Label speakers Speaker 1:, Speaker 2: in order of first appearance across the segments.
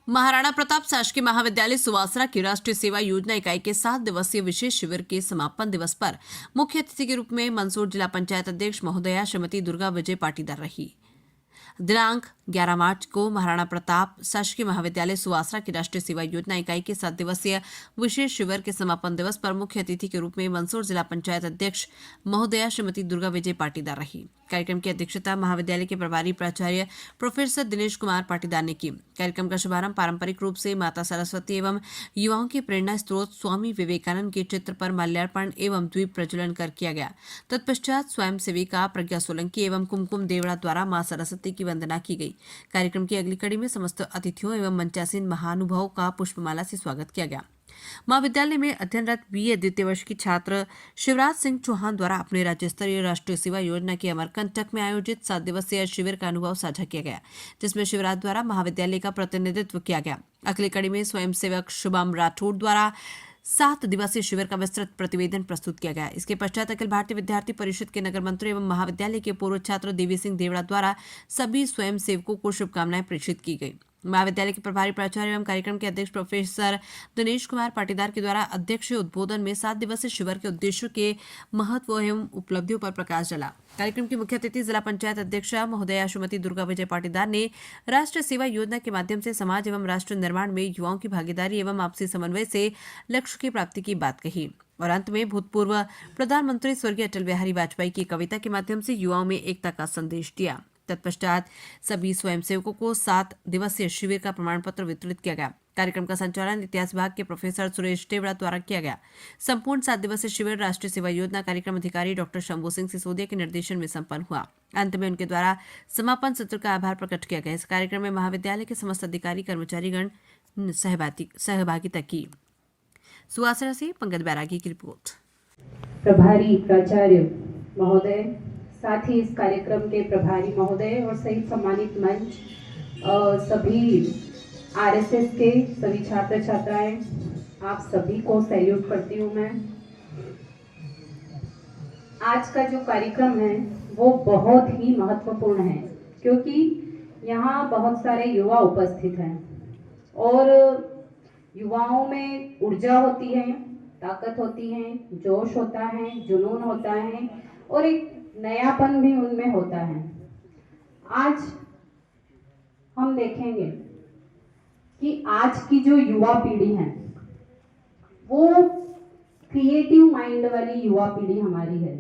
Speaker 1: महाराणा प्रताप शासकीय महाविद्यालय सुवासरा की राष्ट्रीय सेवा योजना इकाई के 7 दिवसीय विशेष शिविर के समापन दिवस पर मुख्य अतिथि के रूप में मंदसौर जिला पंचायत अध्यक्ष महोदया श्रीमती दुर्गा विजय पाटीदार रही। दिनांक 11 मार्च को महाराणा प्रताप शासकीय महाविद्यालय सुवासरा की राष्ट्रीय सेवा योजना इकाई के 7 दिवसीय विशेष शिविर के समापन दिवस पर मुख्य अतिथि के रूप में मंदसौर जिला पंचायत अध्यक्ष महोदया श्रीमती दुर्गा विजय पाटीदार रही। कार्यक्रम की अध्यक्षता महाविद्यालय के प्रभारी प्राचार्य प्रोफेसर दिनेश कुमार पाटीदार ने की। कार्यक्रम का शुभारंभ पारंपरिक रूप से माता सरस्वती एवं युवाओं की प्रेरणा स्रोत स्वामी विवेकानंद के चित्र पर माल्यार्पण एवं द्वीप प्रज्वलन कर किया गया। तत्पश्चात स्वयं सेविका प्रज्ञा सोलंकी एवं कुमकुम देवड़ा द्वारा मां सरस्वती की वंदना की गई। कार्यक्रम की अगली कड़ी में समस्त अतिथियों एवं मंचासीन महानुभावों का पुष्पमाला से स्वागत किया गया। महाविद्यालय में अध्ययनरत बीए द्वितीय वर्ष की छात्र शिवराज सिंह चौहान द्वारा अपने राज्य स्तरीय राष्ट्रीय सेवा योजना के अमरकंटक में आयोजित 7 दिवसीय शिविर का अनुभव साझा किया गया, जिसमें शिवराज द्वारा महाविद्यालय का प्रतिनिधित्व किया गया। अगली कड़ी में स्वयंसेवक शुभम राठौड़ द्वारा 7 दिवसीय शिविर का विस्तृत प्रतिवेदन प्रस्तुत किया गया। इसके पश्चात अखिल भारतीय विद्यार्थी परिषद के नगर मंत्री एवं महाविद्यालय के पूर्व छात्र देवी सिंह देवड़ा द्वारा सभी स्वयं सेवकों को शुभकामनाएं प्रेषित की गई। महाविद्यालय के प्रभारी प्राचार्य एवं कार्यक्रम के अध्यक्ष प्रोफेसर दिनेश कुमार पाटीदार के द्वारा अध्यक्ष उद्बोधन में 7 दिवसीय शिविर के उद्देश्यों के महत्व एवं उपलब्धियों पर प्रकाश डाला। कार्यक्रम की मुख्य अतिथि जिला पंचायत अध्यक्ष महोदया श्रीमती दुर्गा विजय पाटीदार ने राष्ट्रीय सेवा योजना के माध्यम से समाज एवं राष्ट्र निर्माण में युवाओं की भागीदारी एवं आपसी समन्वय से लक्ष्य की प्राप्ति की बात कही और अंत में भूतपूर्व प्रधानमंत्री स्वर्गीय अटल बिहारी वाजपेयी की कविता के माध्यम से युवाओं में एकता का संदेश दिया। तत्पश्चात सभी स्वयंसेवकों को 7 दिवसीय शिविर का प्रमाण पत्र वितरित किया गया। कार्यक्रम का संचालन इतिहास विभाग के प्रोफेसर सुरेश टेवड़ा द्वारा किया गया। संपूर्ण 7 दिवसीय शिविर राष्ट्रीय सेवा योजना कार्यक्रम अधिकारी डॉक्टर शंभू सिंह सिसोदिया के निर्देशन में संपन्न हुआ। अंत में उनके द्वारा समापन सत्र का आभार प्रकट किया गया। इस कार्यक्रम में महाविद्यालय के समस्त अधिकारी कर्मचारीगण सहभागिता की। सुवासरा से पंकज बैरागी की रिपोर्ट।
Speaker 2: प्रभारी प्राचार्य महोदय, साथ ही इस कार्यक्रम के प्रभारी महोदय और सहित सम्मानित मंच, सभी आरएसएस के सभी छात्र छात्राएं, आप सभी को सैल्यूट करती हूँ मैं। आज का जो कार्यक्रम है वो बहुत ही महत्वपूर्ण है, क्योंकि यहाँ बहुत सारे युवा उपस्थित हैं और युवाओं में ऊर्जा होती है, ताकत होती है, जोश होता है, जुनून होता है और एक नयापन भी उनमें होता है। आज हम देखेंगे कि आज की जो युवा पीढ़ी है वो क्रिएटिव माइंड वाली युवा पीढ़ी हमारी है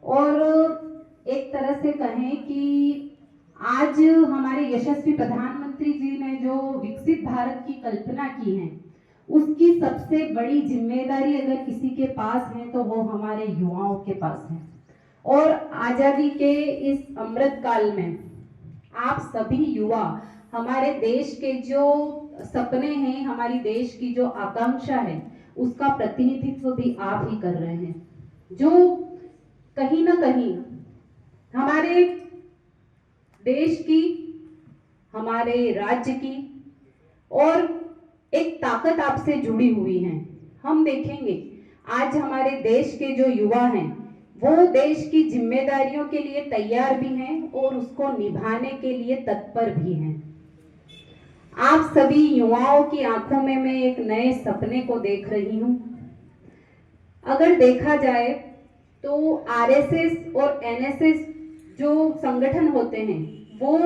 Speaker 2: और एक तरह से कहें कि आज हमारे यशस्वी प्रधानमंत्री जी ने जो विकसित भारत की कल्पना की है उसकी सबसे बड़ी जिम्मेदारी अगर किसी के पास है तो वो हमारे युवाओं के पास है। और आजादी के इस अमृत काल में आप सभी युवा हमारे देश के जो सपने हैं, हमारी देश की जो आकांक्षा है, उसका प्रतिनिधित्व भी आप ही कर रहे हैं, जो कहीं ना कहीं हमारे देश की, हमारे राज्य की और एक ताकत आपसे जुड़ी हुई है। हम देखेंगे आज हमारे देश के जो युवा हैं वो देश की जिम्मेदारियों के लिए तैयार भी हैं और उसको निभाने के लिए तत्पर भी हैं। आप सभी युवाओं की आंखों में मैं एक नए सपने को देख रही हूं। अगर देखा जाए तो आरएसएस और एनएसएस जो संगठन होते हैं वो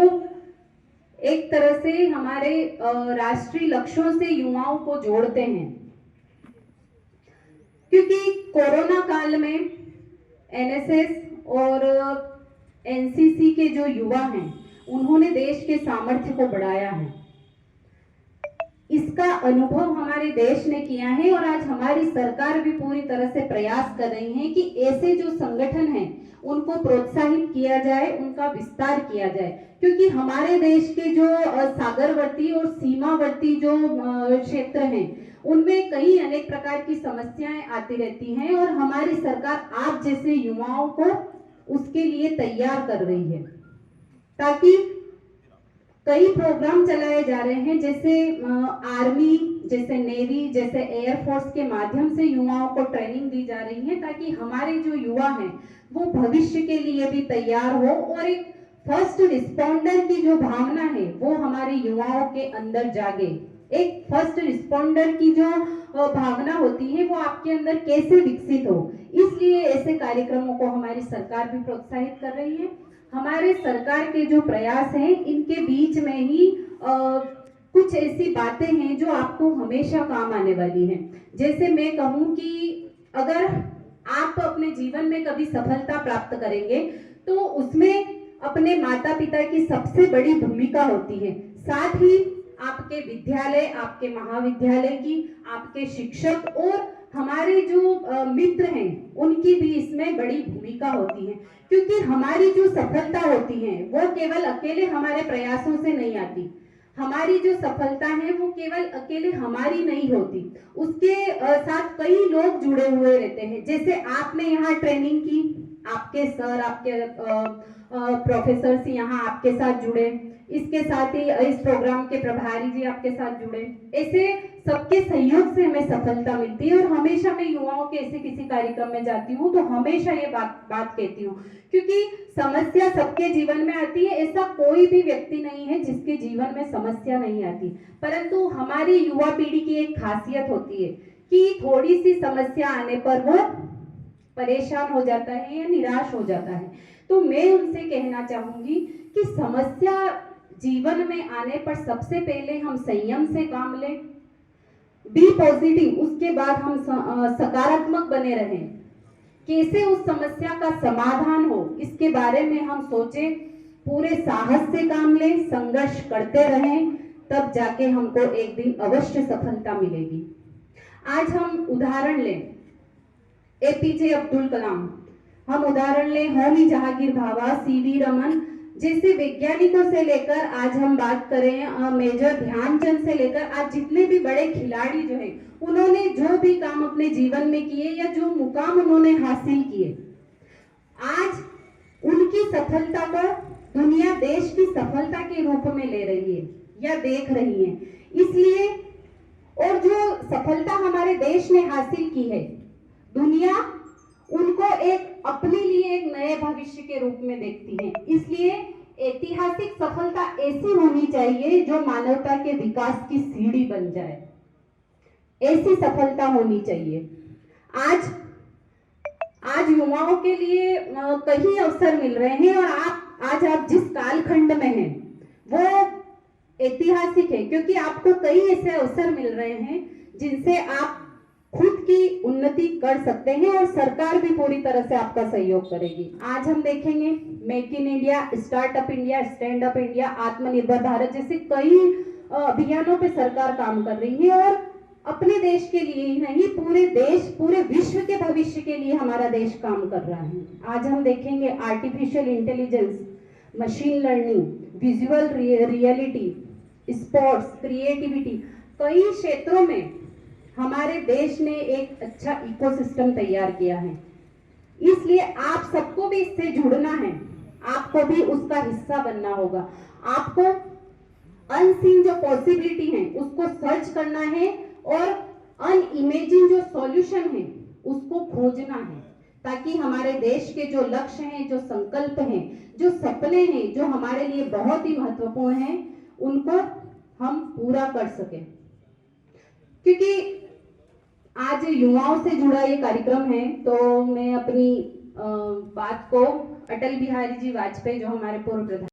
Speaker 2: एक तरह से हमारे राष्ट्रीय लक्ष्यों से युवाओं को जोड़ते हैं, क्योंकि कोरोना काल में एनएसएस और एनसीसी के जो युवा हैं उन्होंने देश के सामर्थ्य को बढ़ाया है। इसका अनुभव हमारे देश ने किया है और आज हमारी सरकार भी पूरी तरह से प्रयास कर रही है कि ऐसे जो संगठन हैं उनको प्रोत्साहित किया जाए, उनका विस्तार किया जाए, क्योंकि हमारे देश के जो सागरवर्ती और सीमावर्ती जो क्षेत्र हैं उनमें कई अनेक प्रकार की समस्याएं आती रहती हैं और हमारी सरकार आप जैसे युवाओं को उसके लिए तैयार कर रही है, ताकि कई प्रोग्राम चलाए जा रहे हैं, जैसे आर्मी, जैसे नेवी, जैसे एयरफोर्स के माध्यम से युवाओं को ट्रेनिंग दी जा रही है, ताकि हमारे जो युवा हैं वो भविष्य के लिए भी तैयार हो और एक फर्स्ट रिस्पॉन्डर की जो भावना है वो हमारे युवाओं के अंदर जागे। एक फर्स्ट रिस्पॉन्डर की जो भावना होती है वो आपके अंदर कैसे विकसित हो, इसलिए ऐसे कार्यक्रमों को हमारी सरकार भी प्रोत्साहित कर रही है। हमारे सरकार के जो प्रयास हैं इनके बीच में ही कुछ ऐसी बातें हैं जो आपको हमेशा काम आने वाली हैं। जैसे मैं कहूँ कि अगर आप अपने जीवन में कभी सफलता प्राप्त करेंगे तो उसमें अपने माता पिता की सबसे बड़ी भूमिका होती है, साथ ही आपके विद्यालय, आपके महाविद्यालय की, आपके शिक्षक और हमारे जो मित्र हैं उनकी भी इसमें बड़ी भूमिका होती है। क्योंकि हमारी जो सफलता होती है वो केवल अकेले हमारे प्रयासों से नहीं आती। हमारी जो सफलता है वो केवल अकेले हमारी नहीं होती, उसके साथ कई लोग जुड़े हुए रहते हैं। जैसे आपने यहाँ ट्रेनिंग की, आपके सर, आपके प्रोफेसर यहाँ आपके साथ जुड़े, इसके साथ ही इस प्रोग्राम के प्रभारी जी आपके साथ जुड़े। ऐसे सबके सहयोग से हमें सफलता मिलती है। और हमेशा मैं युवाओं के ऐसे किसी कार्यक्रम में जाती हूँ तो हमेशा ये बात कहती हूँ, क्योंकि समस्या सबके जीवन में आती है। ऐसा कोई भी व्यक्ति नहीं है जिसके जीवन में समस्या नहीं आती, परंतु हमारी युवा पीढ़ी की एक खासियत होती है कि थोड़ी सी समस्या आने पर वो परेशान हो जाता है या निराश हो जाता है। तो मैं उनसे कहना चाहूंगी कि समस्या जीवन में आने पर सबसे पहले हम संयम से काम लें, बी पॉजिटिव, उसके बाद हम सकारात्मक बने रहें। कैसे उस समस्या का समाधान हो इसके बारे में हम सोचें, पूरे साहस से काम लें, संघर्ष करते रहें, तब जाके हमको एक दिन अवश्य सफलता मिलेगी। आज हम उदाहरण लें एपीजे अब्दुल कलाम, हम उदाहरण लें होमी जहांगीर भाभा, सीवी रमन जैसे वैज्ञानिकों से लेकर आज हम बात करें मेजर ध्यानचंद से लेकर आज जितने भी बड़े खिलाड़ी जो है, उन्होंने जो भी काम अपने जीवन में किए या जो मुकाम उन्होंने हासिल किए, आज उनकी सफलता को दुनिया देश की सफलता के रूप में ले रही है या देख रही है। इसलिए और जो सफलता हमारे देश ने हासिल की है, दुनिया उनको एक अपने लिए एक नए भविष्य के रूप में देखती है। इसलिए ऐतिहासिक सफलता ऐसी होनी चाहिए जो मानवता के विकास की सीढ़ी बन जाए, ऐसी सफलता होनी चाहिए। आज युवाओं के लिए कई अवसर मिल रहे हैं और आज आप जिस कालखंड में हैं वो ऐतिहासिक है, क्योंकि आपको कई ऐसे अवसर मिल रहे हैं जिनसे आप खुद की उन्नति कर सकते हैं और सरकार भी पूरी तरह से आपका सहयोग करेगी। आज हम देखेंगे make in India, startup India, stand up India, आत्मनिर्भर भारत जैसे कई अभियानों पे सरकार काम कर रही है और अपने देश के लिए ही नहीं, पूरे देश, पूरे विश्व के भविष्य के लिए हमारा देश काम कर रहा है। आज हम देखेंगे artificial intelligence, machine learning, visual reality, sports, creativity, कई क्षेत्रों में हमारे देश ने एक अच्छा इकोसिस्टम तैयार किया है। इसलिए आप सबको भी इससे जुड़ना है, आपको भी उसका हिस्सा बनना होगा। आपको अनसीन जो पॉसिबिलिटी है उसको सर्च करना है और अनइमेजिन जो सॉल्यूशन है उसको खोजना है, ताकि हमारे देश के जो लक्ष्य हैं, जो संकल्प हैं, जो सपने हैं, जो हमारे लिए बहुत ही महत्वपूर्ण हैं, उनको हम पूरा कर सकें। क्योंकि आज युवाओं से जुड़ा ये कार्यक्रम है, तो मैं अपनी बात को अटल बिहारी जी वाजपेयी जो हमारे पूर्व प्रधान